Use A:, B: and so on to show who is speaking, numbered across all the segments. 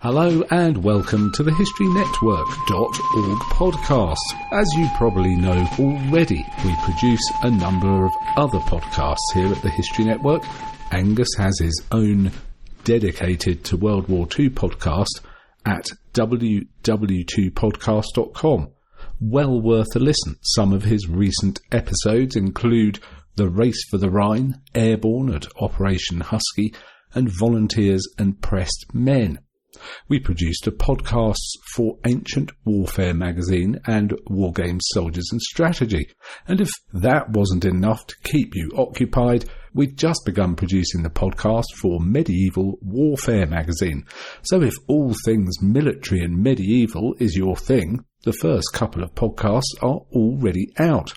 A: Hello and welcome to the HistoryNetwork.org podcast. As you probably know already, we produce a number of other podcasts here at the History Network. Angus has his own dedicated to World War II podcast at www.2podcast.com. Well worth a listen. Some of his recent episodes include The Race for the Rhine, Airborne at Operation Husky, and Volunteers and Pressed Men. We produced a podcast for Ancient Warfare magazine and War Games Soldiers and Strategy. And if that wasn't enough to keep you occupied, we'd just begun producing the podcast for Medieval Warfare magazine. So if all things military and medieval is your thing, the first couple of podcasts are already out.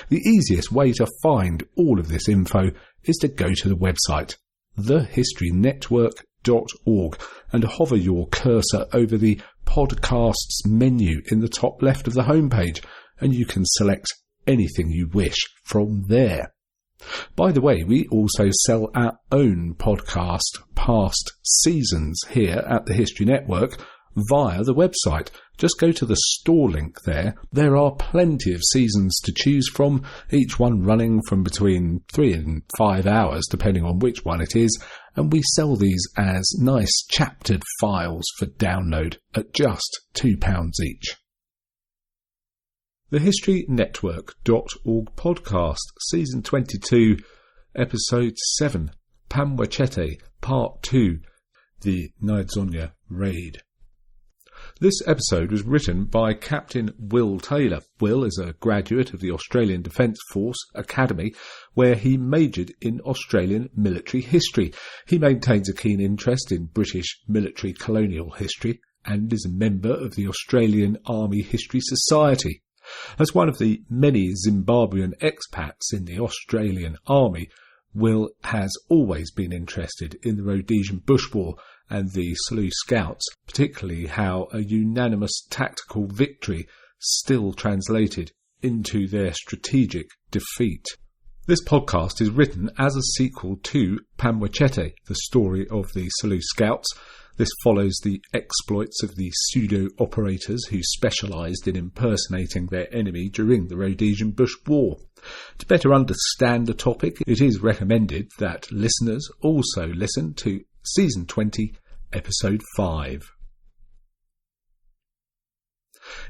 A: The easiest way to find all of this info is to go to the website, thehistorynetwork.org, and hover your cursor over the podcasts menu in the top left of the homepage, and you can select anything you wish from there. By the way, we also sell our own podcast past seasons here at the History Network via the website. Just go to the store link there. There are plenty of seasons to choose from, each one running from between 3 and 5 hours, depending on which one it is, and we sell these as nice chaptered files for download at just £2 each. The HistoryNetwork.org podcast, Season 22, Episode 7, Pamwe Chete, Part 2, the Nyadzonya Raid. This episode was written by Captain Will Taylor. Will is a graduate of the Australian Defence Force Academy, where he majored in Australian military history. He maintains a keen interest in British military colonial history and is a member of the Australian Army History Society. As one of the many Zimbabwean expats in the Australian Army, Will has always been interested in the Rhodesian Bush War and the Selous Scouts, particularly how a unanimous tactical victory still translated into their strategic defeat. This podcast is written as a sequel to Pamwe Chete, the story of the Selous Scouts. This follows the exploits of the pseudo-operators who specialised in impersonating their enemy during the Rhodesian Bush War. To better understand the topic, it is recommended that listeners also listen to Season 20, Episode 5.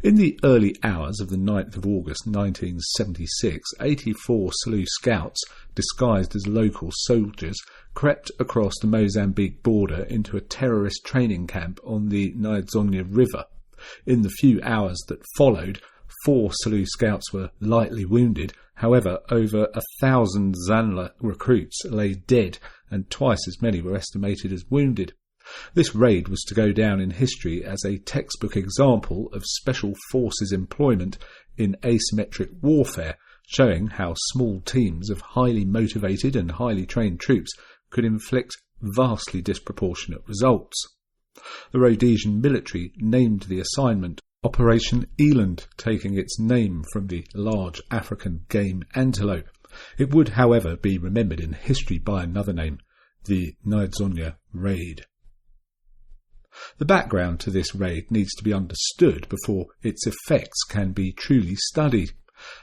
A: In the early hours of the 9th of August 1976, 84 Selous Scouts, disguised as local soldiers, crept across the Mozambique border into a terrorist training camp on the Nyadzonya River. In the few hours that followed, 4 Selous Scouts were lightly wounded. However, over 1,000 ZANLA recruits lay dead, and twice as many were estimated as wounded. This raid was to go down in history as a textbook example of special forces employment in asymmetric warfare, showing how small teams of highly motivated and highly trained troops could inflict vastly disproportionate results. The Rhodesian military named the assignment Operation Eland, taking its name from the large African game antelope. It would, however, be remembered in history by another name, the Nyadzonya Raid. The background to this raid needs to be understood before its effects can be truly studied.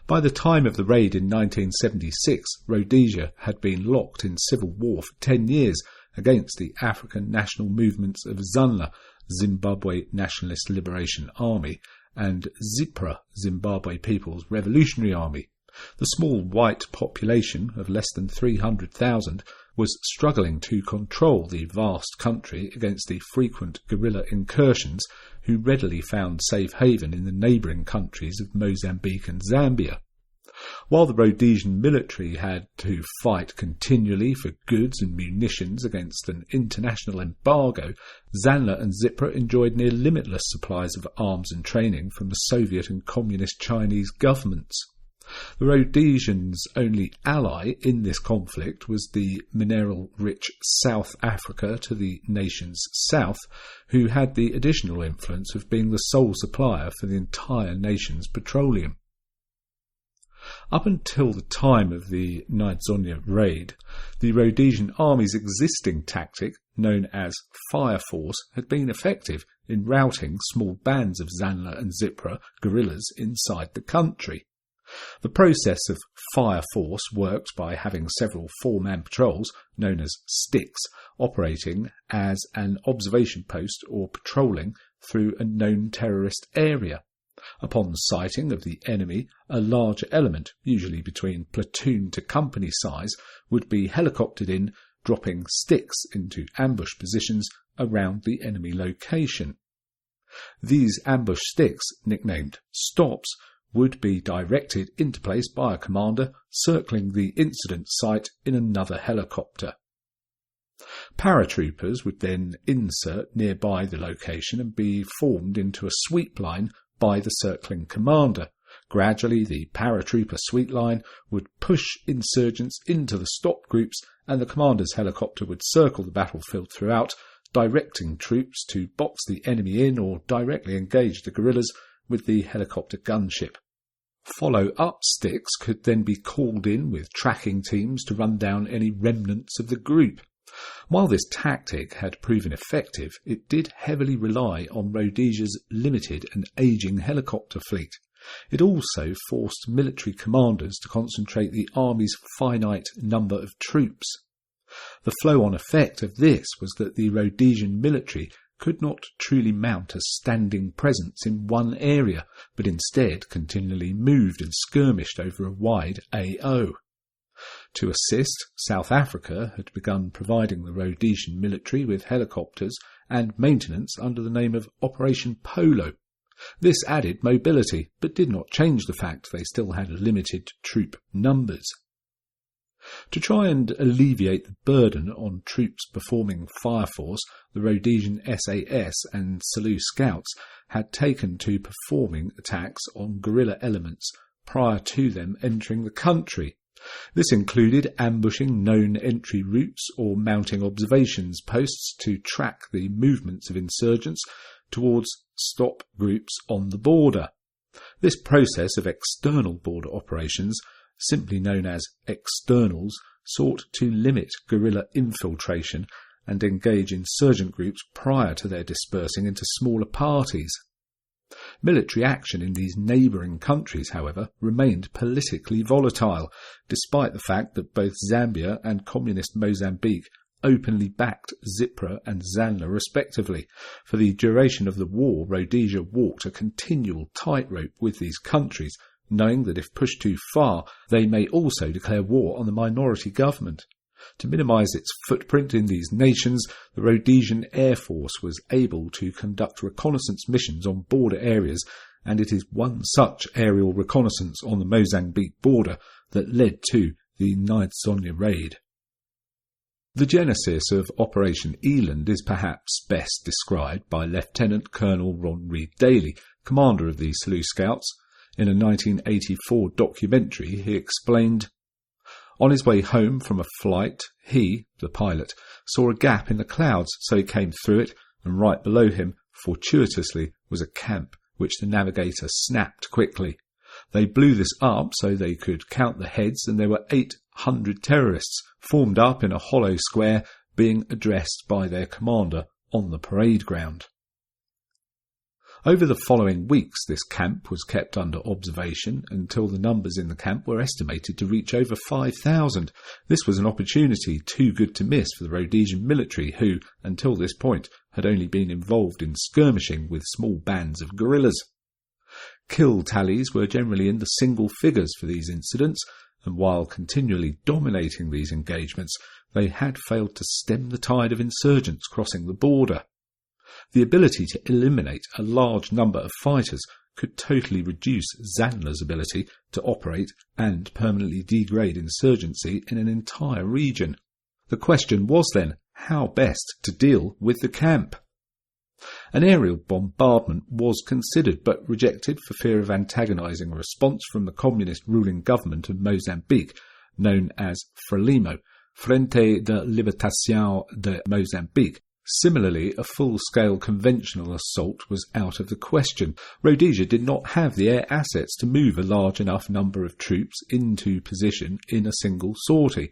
A: By the time of the raid in 1976, Rhodesia had been locked in civil war for 10 years against the African national movements of ZANLA, Zimbabwe Nationalist Liberation Army, and ZIPRA, Zimbabwe People's Revolutionary Army. The small white population of less than 300,000 was struggling to control the vast country against the frequent guerrilla incursions who readily found safe haven in the neighbouring countries of Mozambique and Zambia. While the Rhodesian military had to fight continually for goods and munitions against an international embargo, ZANLA and ZIPRA enjoyed near limitless supplies of arms and training from the Soviet and Communist Chinese governments. The Rhodesians' only ally in this conflict was the mineral-rich South Africa to the nation's south, who had the additional influence of being the sole supplier for the entire nation's petroleum. Up until the time of the Nyadzonya Raid, the Rhodesian Army's existing tactic, known as Fire Force, had been effective in routing small bands of ZANLA and ZIPRA guerrillas inside the country. The process of Fire Force worked by having several four-man patrols, known as sticks, operating as an observation post or patrolling through a known terrorist area. Upon sighting of the enemy, a larger element, usually between platoon to company size, would be helicoptered in, dropping sticks into ambush positions around the enemy location. These ambush sticks, nicknamed stops, would be directed into place by a commander circling the incident site in another helicopter. Paratroopers would then insert nearby the location and be formed into a sweep line by the circling commander. Gradually, the paratrooper sweep line would push insurgents into the stop groups, and the commander's helicopter would circle the battlefield throughout, directing troops to box the enemy in or directly engage the guerrillas with the helicopter gunship. Follow-up sticks could then be called in with tracking teams to run down any remnants of the group. While this tactic had proven effective, it did heavily rely on Rhodesia's limited and ageing helicopter fleet. It also forced military commanders to concentrate the army's finite number of troops. The flow-on effect of this was that the Rhodesian military could not truly mount a standing presence in one area, but instead continually moved and skirmished over a wide AO. To assist, South Africa had begun providing the Rhodesian military with helicopters and maintenance under the name of Operation Polo. This added mobility, but did not change the fact they still had limited troop numbers. To try and alleviate the burden on troops performing Fire Force, the Rhodesian SAS and Selous Scouts had taken to performing attacks on guerrilla elements prior to them entering the country. This included ambushing known entry routes or mounting observations posts to track the movements of insurgents towards stop groups on the border. This process of external border operations, simply known as externals, sought to limit guerrilla infiltration and engage insurgent groups prior to their dispersing into smaller parties. Military action in these neighbouring countries, however, remained politically volatile, despite the fact that both Zambia and communist Mozambique openly backed ZIPRA and ZANLA respectively. For the duration of the war, Rhodesia walked a continual tightrope with these countries, knowing that if pushed too far, they may also declare war on the minority government. To minimise its footprint in these nations, the Rhodesian Air Force was able to conduct reconnaissance missions on border areas, and it is one such aerial reconnaissance on the Mozambique border that led to the Nyadzonya Raid. The genesis of Operation Eland is perhaps best described by Lieutenant Colonel Ron Reed Daly, commander of the Selous Scouts. In a 1984 documentary, he explained, "On his way home from a flight, he, the pilot, saw a gap in the clouds, so he came through it, and right below him, fortuitously, was a camp, which the navigator snapped quickly. They blew this up so they could count the heads, and there were 800 terrorists formed up in a hollow square, being addressed by their commander on the parade ground." Over the following weeks, this camp was kept under observation until the numbers in the camp were estimated to reach over 5,000. This was an opportunity too good to miss for the Rhodesian military, who, until this point, had only been involved in skirmishing with small bands of guerrillas. Kill tallies were generally in the single figures for these incidents, and while continually dominating these engagements, they had failed to stem the tide of insurgents crossing the border. The ability to eliminate a large number of fighters could totally reduce ZANLA's ability to operate and permanently degrade insurgency in an entire region. The question was then, how best to deal with the camp? An aerial bombardment was considered, but rejected for fear of antagonising a response from the communist ruling government of Mozambique, known as FRELIMO, Frente de Libertação de Mozambique. Similarly, a full-scale conventional assault was out of the question. Rhodesia did not have the air assets to move a large enough number of troops into position in a single sortie.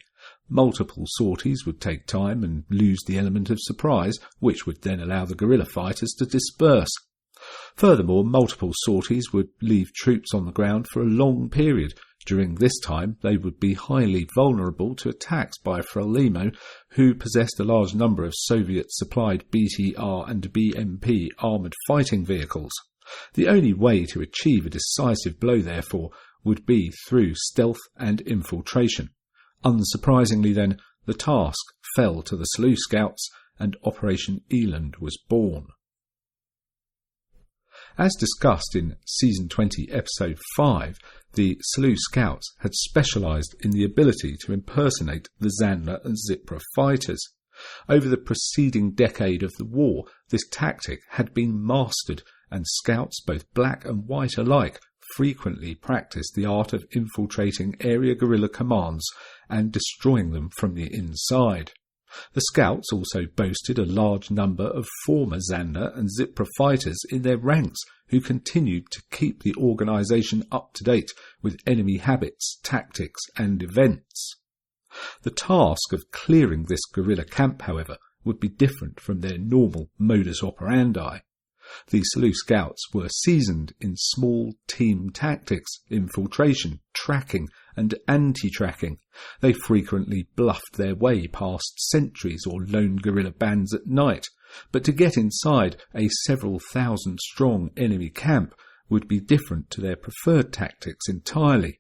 A: Multiple sorties would take time and lose the element of surprise, which would then allow the guerrilla fighters to disperse. Furthermore, multiple sorties would leave troops on the ground for a long period. During this time, they would be highly vulnerable to attacks by Frelimo, who possessed a large number of Soviet-supplied BTR and BMP armoured fighting vehicles. The only way to achieve a decisive blow, therefore, would be through stealth and infiltration. Unsurprisingly, then, the task fell to the Selous Scouts, and Operation Eland was born. As discussed in Season 20, Episode 5, the Selous Scouts had specialised in the ability to impersonate the ZANLA and ZIPRA fighters. Over the preceding decade of the war, this tactic had been mastered, and scouts, both black and white alike, frequently practiced the art of infiltrating area guerrilla commands and destroying them from the inside. The Scouts also boasted a large number of former ZANLA and ZIPRA fighters in their ranks who continued to keep the organisation up to date with enemy habits, tactics and events. The task of clearing this guerrilla camp, however, would be different from their normal modus operandi. The Selous Scouts were seasoned in small team tactics, infiltration, tracking and anti-tracking. They frequently bluffed their way past sentries or lone guerrilla bands at night, but to get inside a several thousand strong enemy camp would be different to their preferred tactics entirely.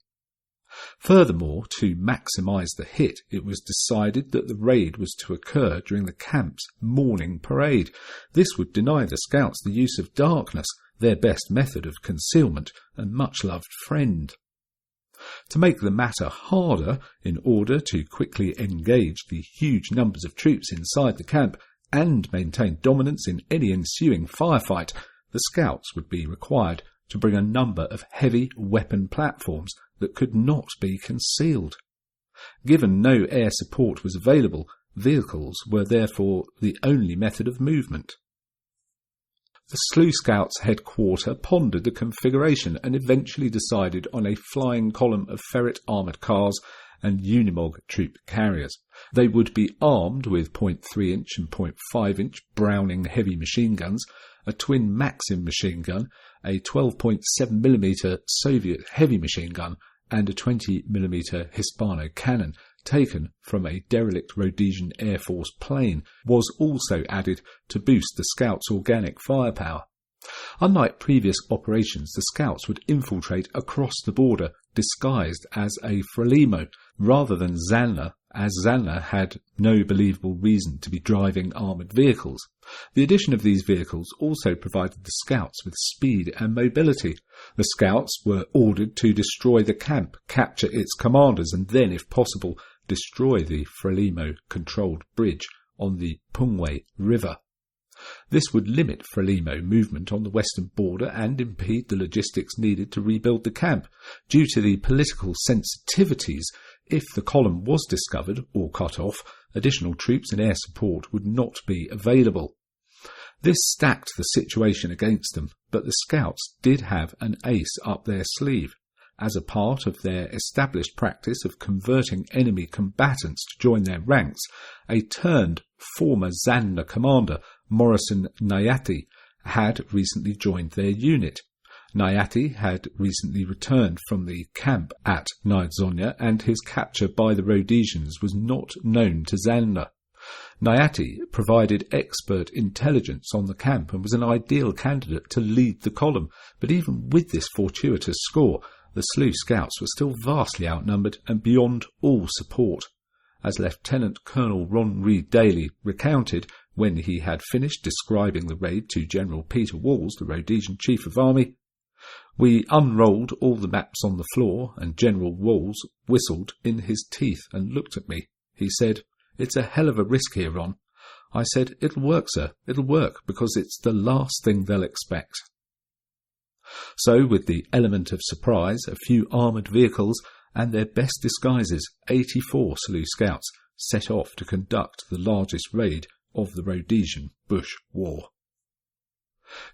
A: Furthermore, to maximise the hit, it was decided that the raid was to occur during the camp's morning parade. This would deny the Scouts the use of darkness, their best method of concealment and much-loved friend. To make the matter harder, in order to quickly engage the huge numbers of troops inside the camp and maintain dominance in any ensuing firefight, the Scouts would be required to bring a number of heavy weapon platforms that could not be concealed. Given no air support was available, vehicles were therefore the only method of movement. The Selous Scouts' headquarter pondered the configuration and eventually decided on a flying column of ferret armoured cars and Unimog troop carriers. They would be armed with .3-inch and .5-inch Browning heavy machine guns, a twin Maxim machine gun, a 12.7mm Soviet heavy machine gun, and a 20mm Hispano cannon, taken from a derelict Rhodesian Air Force plane, was also added to boost the Scouts' organic firepower. Unlike previous operations, the Scouts would infiltrate across the border disguised as a Frelimo rather than ZANLA, as ZANLA had no believable reason to be driving armoured vehicles. The addition of these vehicles also provided the Scouts with speed and mobility. The Scouts were ordered to destroy the camp, capture its commanders, and then, if possible, destroy the Frelimo-controlled bridge on the Pamwe River. This would limit Frelimo movement on the western border and impede the logistics needed to rebuild the camp. Due to the political sensitivities, if the column was discovered or cut off, additional troops and air support would not be available. This stacked the situation against them, but the Scouts did have an ace up their sleeve. As a part of their established practice of converting enemy combatants to join their ranks, a turned former ZANLA commander, Morrison Nyadzonya, had recently joined their unit. Nyadzonya had recently returned from the camp at Nyadzonya, and his capture by the Rhodesians was not known to ZANLA. Nyadzonya provided expert intelligence on the camp and was an ideal candidate to lead the column, but even with this fortuitous score, the Selous Scouts were still vastly outnumbered and beyond all support. As Lieutenant Colonel Ron Reed Daly recounted when he had finished describing the raid to General Peter Walls, the Rhodesian Chief of Army, "We unrolled all the maps on the floor, and General Walls whistled in his teeth and looked at me. He said, 'It's a hell of a risk here, Ron.' I said, 'It'll work, sir. It'll work, because it's the last thing they'll expect.'" So, with the element of surprise, a few armoured vehicles, and their best disguises, 84 Selous Scouts set off to conduct the largest raid of the Rhodesian Bush War.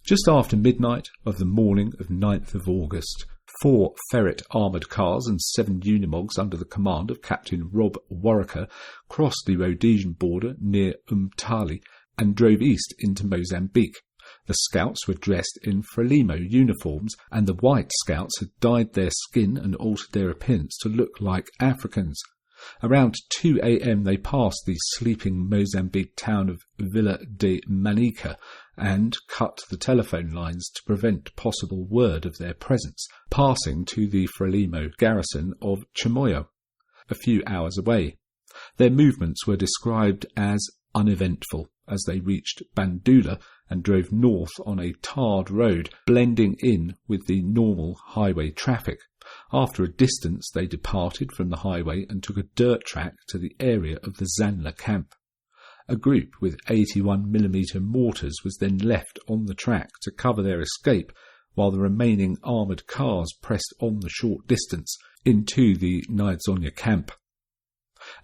A: Just after midnight of the morning of 9th of August, 4 ferret armoured cars and 7 Unimogs under the command of Captain Rob Warwicker crossed the Rhodesian border near Umtali and drove east into Mozambique. The scouts were dressed in Frelimo uniforms, and the white scouts had dyed their skin and altered their appearance to look like Africans. Around 2 a.m. they passed the sleeping Mozambique town of Villa de Manica and cut the telephone lines to prevent possible word of their presence, passing to the Frelimo garrison of Chimoio, a few hours away. Their movements were described as uneventful as they reached Bandula and drove north on a tarred road, blending in with the normal highway traffic. After a distance they departed from the highway and took a dirt track to the area of the ZANLA camp. A group with 81mm mortars was then left on the track to cover their escape, while the remaining armoured cars pressed on the short distance into the Nyadzonya camp.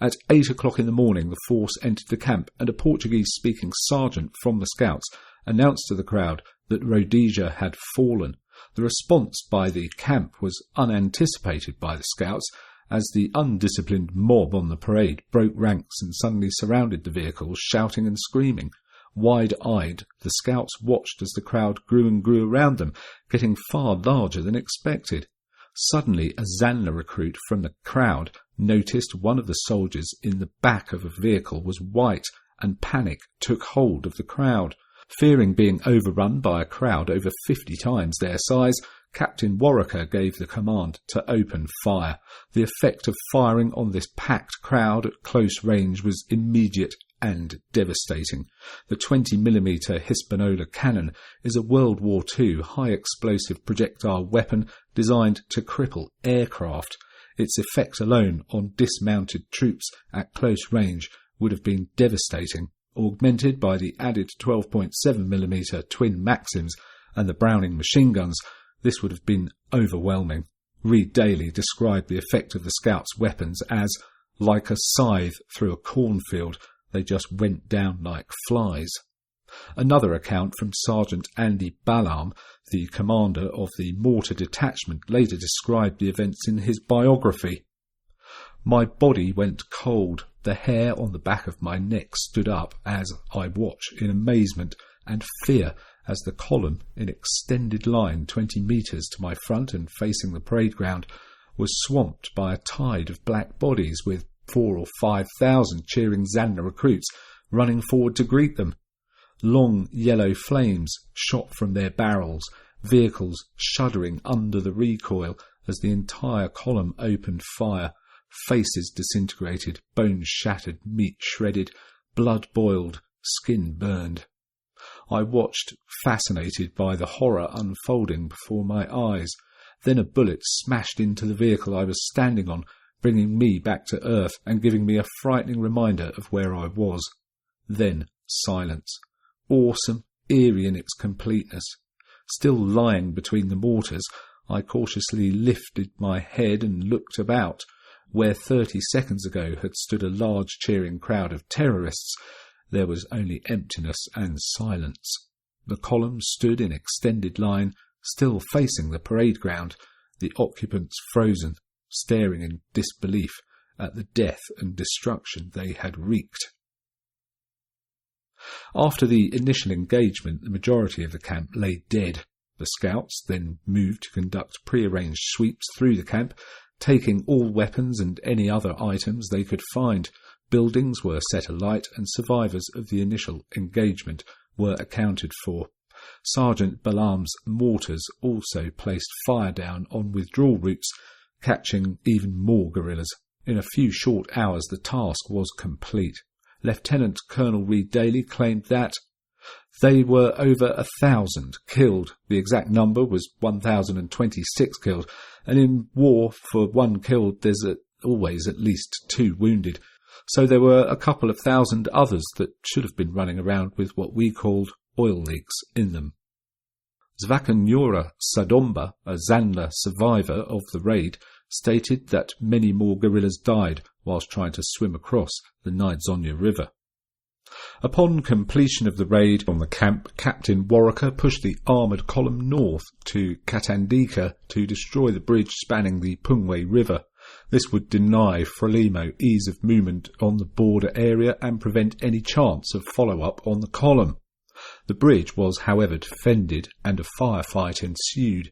A: At 8 o'clock in the morning the force entered the camp, and a Portuguese-speaking sergeant from the scouts announced to the crowd that Rhodesia had fallen. The response by the camp was unanticipated by the scouts, as the undisciplined mob on the parade broke ranks and suddenly surrounded the vehicles, shouting and screaming. Wide-eyed, the scouts watched as the crowd grew and grew around them, getting far larger than expected. Suddenly a ZANLA recruit from the crowd noticed one of the soldiers in the back of a vehicle was white, and panic took hold of the crowd. Fearing being overrun by a crowd over 50 times their size, Captain Warwicker gave the command to open fire. The effect of firing on this packed crowd at close range was immediate and devastating. The 20mm Hispaniola cannon is a World War II high-explosive projectile weapon designed to cripple aircraft. Its effect alone on dismounted troops at close range would have been devastating. Augmented by the added 12.7mm twin Maxims and the Browning machine guns, this would have been overwhelming. Reid Daly described the effect of the scouts' weapons as like a scythe through a cornfield. They just went down like flies. Another account from Sergeant Andy Ballam, the commander of the mortar detachment, later described the events in his biography. My body went cold. The hair on the back of my neck stood up as I watched in amazement and fear as the column, in extended line 20 metres to my front and facing the parade ground, was swamped by a tide of black bodies with 4,000 or 5,000 cheering ZANLA recruits running forward to greet them. Long yellow flames shot from their barrels, vehicles shuddering under the recoil as the entire column opened fire. Faces disintegrated, bones shattered, meat shredded, blood boiled, skin burned. I watched, fascinated by the horror unfolding before my eyes. Then a bullet smashed into the vehicle I was standing on, bringing me back to earth and giving me a frightening reminder of where I was. Then silence, awesome, eerie in its completeness. Still lying between the mortars, I cautiously lifted my head and looked about. Where 30 seconds ago had stood a large cheering crowd of terrorists, there was only emptiness and silence. The column stood in extended line, still facing the parade ground, the occupants frozen, staring in disbelief at the death and destruction they had wreaked. After the initial engagement, the majority of the camp lay dead. The scouts then moved to conduct prearranged sweeps through the camp, taking all weapons and any other items they could find. Buildings were set alight and survivors of the initial engagement were accounted for. Sergeant Ballam's mortars also placed fire down on withdrawal routes, catching even more guerrillas. In a few short hours the task was complete. Lieutenant Colonel Reid Daly claimed that they were over 1,000 killed. The exact number was 1,026 killed, and in war for one killed there's always at least 2 wounded. So there were a couple of thousand others that should have been running around with what we called oil leaks in them. Zvakanyora Sadomba, a ZANLA survivor of the raid, stated that many more guerrillas died whilst trying to swim across the Nyadzonya River. Upon completion of the raid on the camp, Captain Warwicker pushed the armoured column north to Katandika to destroy the bridge spanning the Pamwe River. This would deny Frelimo ease of movement on the border area and prevent any chance of follow-up on the column. The bridge was, however, defended and a firefight ensued.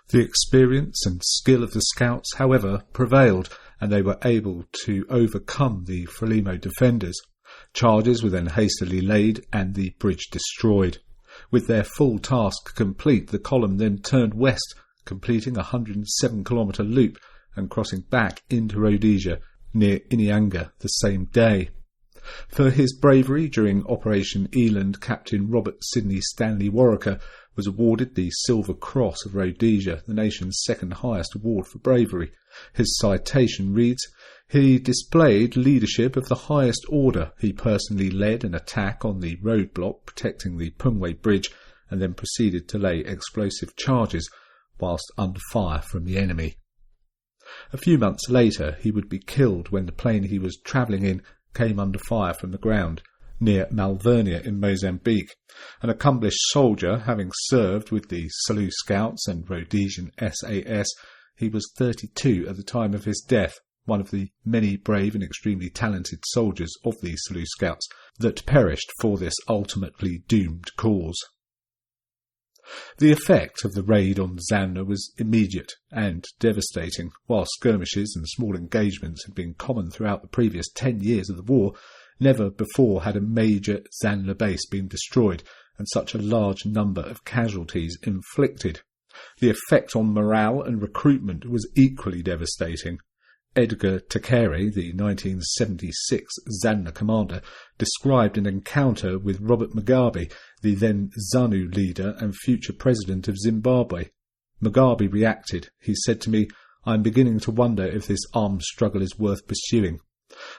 A: The experience and skill of the scouts, however, prevailed, and they were able to overcome the Frelimo defenders. Charges were then hastily laid and the bridge destroyed. With their full task complete, the column then turned west, completing a 107-kilometre loop and crossing back into Rhodesia near Inyanga the same day. For his bravery during Operation Eland, Captain Robert Sidney Stanley Warwicker was awarded the Silver Cross of Rhodesia, the nation's second highest award for bravery. His citation reads, "He displayed leadership of the highest order. He personally led an attack on the roadblock protecting the Pamwe Bridge and then proceeded to lay explosive charges whilst under fire from the enemy." A few months later, he would be killed when the plane he was travelling in came under fire from the ground near Malvernia in Mozambique. An accomplished soldier, having served with the Selous Scouts and Rhodesian SAS, he was 32 at the time of his death, one of the many brave and extremely talented soldiers of the Selous Scouts that perished for this ultimately doomed cause. The effect of the raid on ZANLA was immediate and devastating. While skirmishes and small engagements had been common throughout the previous 10 years of the war, never before had a major ZANLA base been destroyed and such a large number of casualties inflicted. The effect on morale and recruitment was equally devastating. Edgar Takere, the 1976 ZANLA commander, described an encounter with Robert Mugabe, the then ZANU leader and future president of Zimbabwe. Mugabe reacted. He said to me, "I am beginning to wonder if this armed struggle is worth pursuing."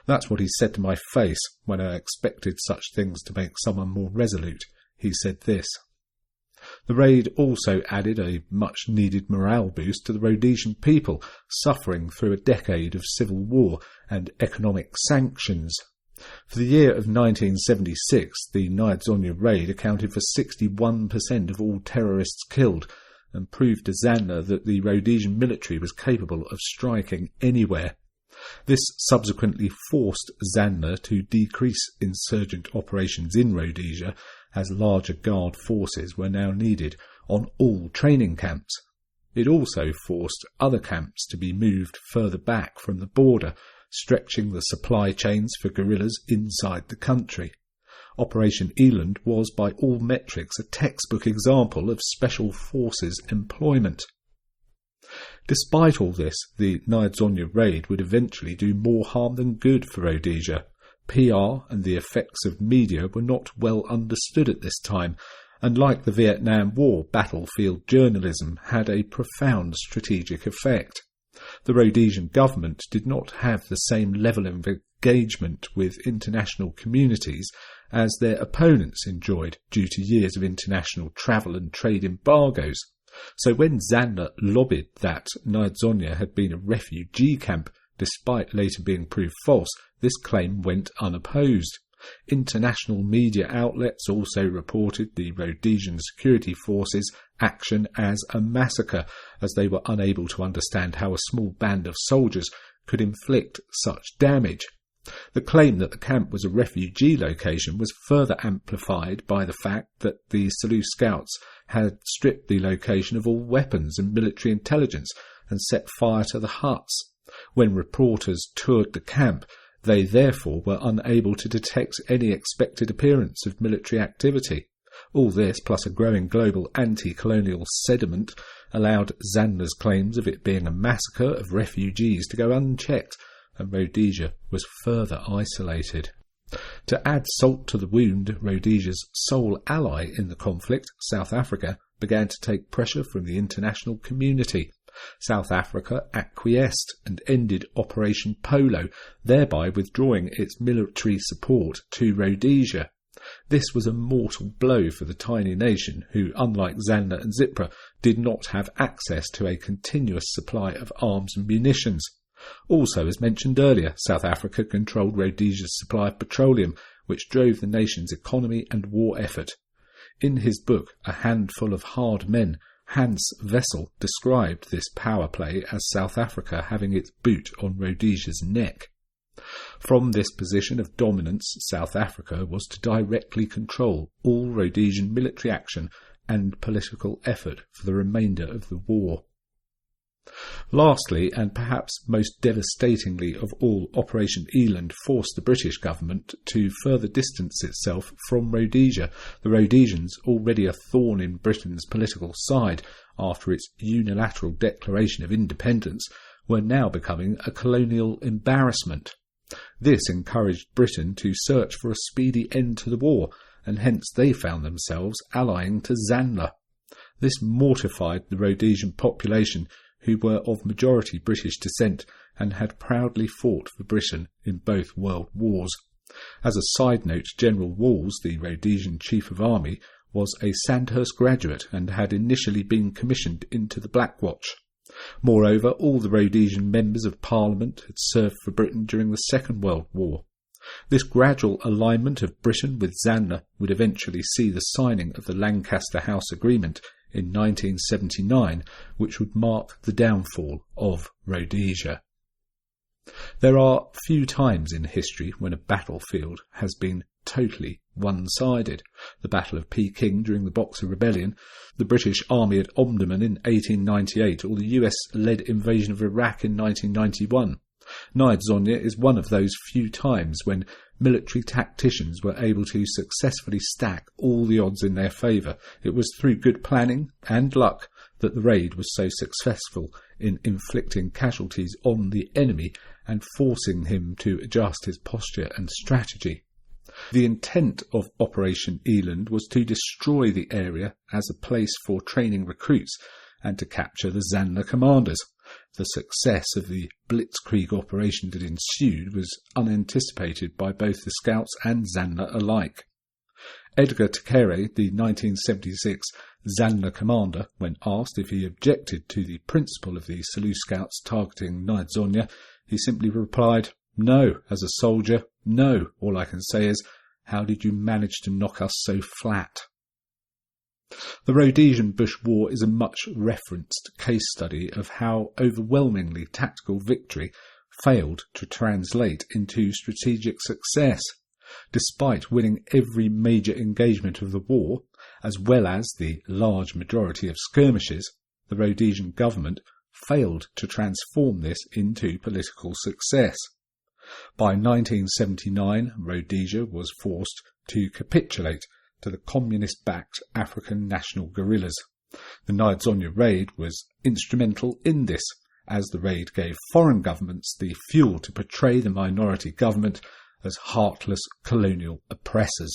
A: That's what he said to my face when I expected such things to make someone more resolute. He said this. The raid also added a much-needed morale boost to the Rhodesian people, suffering through a decade of civil war and economic sanctions. For the year of 1976, the Nyadzonya Raid accounted for 61% of all terrorists killed, and proved to ZANLA that the Rhodesian military was capable of striking anywhere. This subsequently forced ZANLA to decrease insurgent operations in Rhodesia, as larger guard forces were now needed on all training camps. It also forced other camps to be moved further back from the border, stretching the supply chains for guerrillas inside the country. Operation Eland was by all metrics a textbook example of special forces employment. Despite all this, the Nyadzonya Raid would eventually do more harm than good for Rhodesia. PR and the effects of media were not well understood at this time, and like the Vietnam War, battlefield journalism had a profound strategic effect. The Rhodesian government did not have the same level of engagement with international communities as their opponents enjoyed due to years of international travel and trade embargoes. So when ZANLA lobbied that Nyadzonya had been a refugee camp, despite later being proved false, this claim went unopposed. International media outlets also reported the Rhodesian security forces' action as a massacre, as they were unable to understand how a small band of soldiers could inflict such damage. The claim that the camp was a refugee location was further amplified by the fact that the Selous Scouts had stripped the location of all weapons and military intelligence and set fire to the huts. When reporters toured the camp, they therefore were unable to detect any expected appearance of military activity. All this, plus a growing global anti-colonial sentiment, allowed ZANLA's claims of it being a massacre of refugees to go unchecked, and Rhodesia was further isolated. To add salt to the wound, Rhodesia's sole ally in the conflict, South Africa, began to take pressure from the international community. South Africa acquiesced and ended Operation Polo, thereby withdrawing its military support to Rhodesia. This was a mortal blow for the tiny nation, who, unlike ZANLA and ZIPRA, did not have access to a continuous supply of arms and munitions. Also, as mentioned earlier, South Africa controlled Rhodesia's supply of petroleum, which drove the nation's economy and war effort. In his book, A Handful of Hard Men, Hans Wessel described this power play as South Africa having its boot on Rhodesia's neck. From this position of dominance, South Africa was to directly control all Rhodesian military action and political effort for the remainder of the war. Lastly, and perhaps most devastatingly of all, Operation Eland forced the British government to further distance itself from Rhodesia, the Rhodesians, already a thorn in Britain's political side after its unilateral declaration of independence, were now becoming a colonial embarrassment. This encouraged Britain to search for a speedy end to the war, and hence they found themselves allying to ZANLA. This mortified the Rhodesian population, who were of majority British descent and had proudly fought for Britain in both world wars. As a side note, General Walls, the Rhodesian Chief of Army, was a Sandhurst graduate and had initially been commissioned into the Black Watch. Moreover, all the Rhodesian members of Parliament had served for Britain during the Second World War. This gradual alignment of Britain with ZANLA would eventually see the signing of the Lancaster House Agreement in 1979, which would mark the downfall of Rhodesia. There are few times in history when a battlefield has been totally one-sided. The Battle of Peking during the Boxer Rebellion, the British Army at Omdurman in 1898, or the US-led invasion of Iraq in 1991. Nyadzonya is one of those few times when military tacticians were able to successfully stack all the odds in their favour. It was through good planning and luck that the raid was so successful in inflicting casualties on the enemy and forcing him to adjust his posture and strategy. The intent of Operation Eland was to destroy the area as a place for training recruits and to capture the ZANLA commanders. The success of the blitzkrieg operation that ensued was unanticipated by both the Scouts and ZANLA alike. Edgar Tekere, the 1976 ZANLA commander, when asked if he objected to the principle of the Selous Scouts targeting Nyadzonya, he simply replied, "No, as a soldier, no. All I can say is, how did you manage to knock us so flat?" The Rhodesian Bush War is a much-referenced case study of how overwhelmingly tactical victory failed to translate into strategic success. Despite winning every major engagement of the war, as well as the large majority of skirmishes, the Rhodesian government failed to transform this into political success. By 1979, Rhodesia was forced to capitulate to the communist-backed African national guerrillas. The Nyadzonya Raid was instrumental in this, as the raid gave foreign governments the fuel to portray the minority government as heartless colonial oppressors.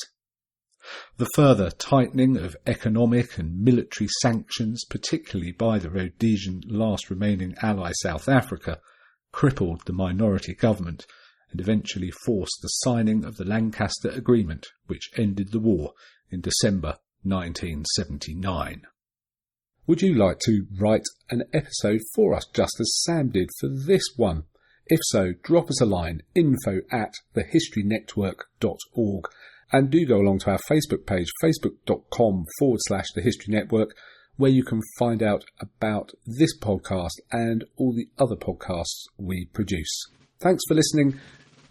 A: The further tightening of economic and military sanctions, particularly by the Rhodesian last remaining ally South Africa, crippled the minority government and eventually forced the signing of the Lancaster Agreement, which ended the war in December 1979. Would you like to write an episode for us, just as Sam did for this one? If so, drop us a line, info@thehistorynetwork.org, and do go along to our Facebook page, facebook.com/thehistorynetwork, where you can find out about this podcast and all the other podcasts we produce. Thanks for listening.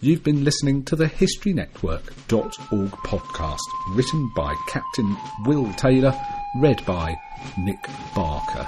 A: You've been listening to the historynetwork.org podcast, written by Captain Will Taylor, read by Nick Barker.